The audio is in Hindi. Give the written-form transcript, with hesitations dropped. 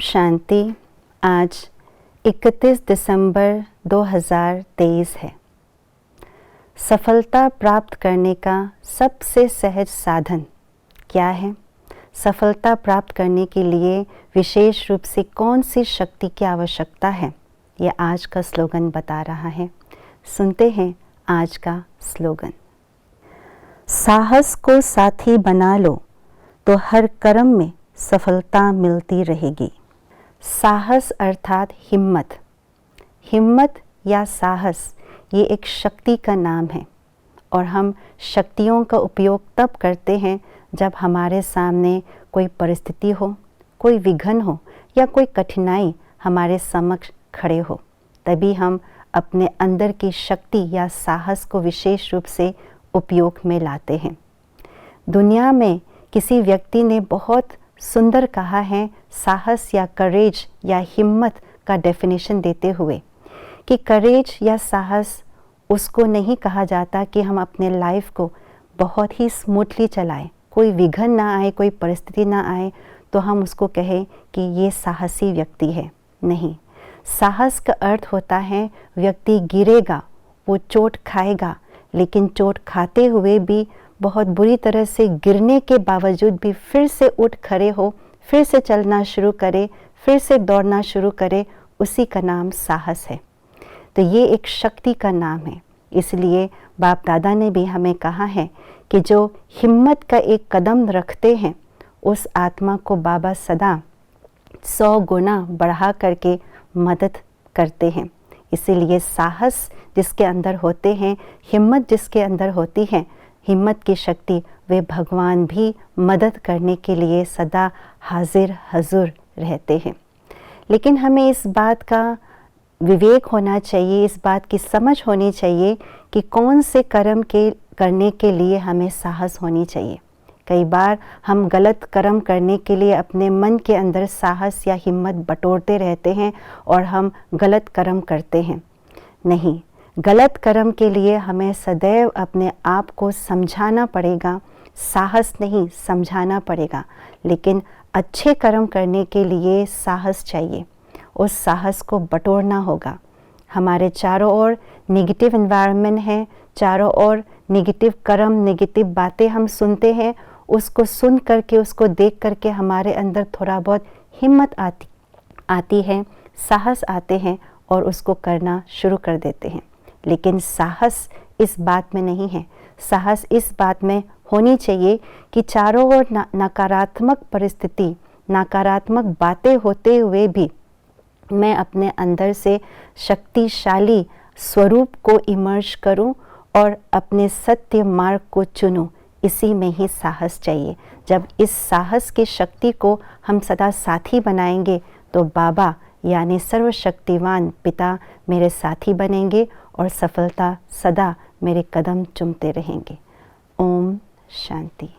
शांति। आज 31 दिसंबर 2023 है। सफलता प्राप्त करने का सबसे सहज साधन क्या है? सफलता प्राप्त करने के लिए विशेष रूप से कौन सी शक्ति की आवश्यकता है? ये आज का स्लोगन बता रहा है। सुनते हैं आज का स्लोगन। साहस को साथी बना लो तो हर कर्म में सफलता मिलती रहेगी। साहस अर्थात हिम्मत। हिम्मत या साहस ये एक शक्ति का नाम है और हम शक्तियों का उपयोग तब करते हैं जब हमारे सामने कोई परिस्थिति हो, कोई विघ्न हो या कोई कठिनाई हमारे समक्ष खड़े हो। तभी हम अपने अंदर की शक्ति या साहस को विशेष रूप से उपयोग में लाते हैं। दुनिया में किसी व्यक्ति ने बहुत सुंदर कहा है साहस या करेज या हिम्मत का डेफिनेशन देते हुए कि करेज या साहस उसको नहीं कहा जाता कि हम अपने लाइफ को बहुत ही स्मूथली चलाएं, कोई विघ्न ना आए, कोई परिस्थिति ना आए तो हम उसको कहें कि ये साहसी व्यक्ति है। नहीं, साहस का अर्थ होता है व्यक्ति गिरेगा, वो चोट खाएगा, लेकिन चोट खाते हुए भी बहुत बुरी तरह से गिरने के बावजूद भी फिर से उठ खड़े हो, फिर से चलना शुरू करे, फिर से दौड़ना शुरू करे, उसी का नाम साहस है। तो ये एक शक्ति का नाम है। इसलिए बाप दादा ने भी हमें कहा है कि जो हिम्मत का एक कदम रखते हैं उस आत्मा को बाबा सदा 100 गुना बढ़ा करके मदद करते हैं। इसीलिए साहस जिसके अंदर होते हैं, हिम्मत जिसके अंदर होती है, हिम्मत की शक्ति, वे भगवान भी मदद करने के लिए सदा हाजिर हजूर रहते हैं। लेकिन हमें इस बात का विवेक होना चाहिए, इस बात की समझ होनी चाहिए कि कौन से कर्म के करने के लिए हमें साहस होनी चाहिए। कई बार हम गलत कर्म करने के लिए अपने मन के अंदर साहस या हिम्मत बटोरते रहते हैं और हम गलत कर्म करते हैं। नहीं, गलत कर्म के लिए हमें सदैव अपने आप को समझाना पड़ेगा, साहस नहीं समझाना पड़ेगा। लेकिन अच्छे कर्म करने के लिए साहस चाहिए, उस साहस को बटोरना होगा। हमारे चारों ओर नेगेटिव एनवायरनमेंट है, चारों ओर नेगेटिव कर्म, नेगेटिव बातें हम सुनते हैं। उसको सुन करके, उसको देख करके हमारे अंदर थोड़ा बहुत हिम्मत आती है, साहस आते हैं और उसको करना शुरू कर देते हैं। लेकिन साहस इस बात में नहीं है। साहस इस बात में होनी चाहिए कि चारों ओर नकारात्मक परिस्थिति, नकारात्मक बातें होते हुए भी मैं अपने अंदर से शक्तिशाली स्वरूप को इमर्ज करूं और अपने सत्य मार्ग को चुनूं। इसी में ही साहस चाहिए। जब इस साहस की शक्ति को हम सदा साथी बनाएंगे तो बाबा यानी सर्वशक्तिवान पिता मेरे साथी बनेंगे और सफलता सदा मेरे कदम चूमते रहेंगे। ओम शांति।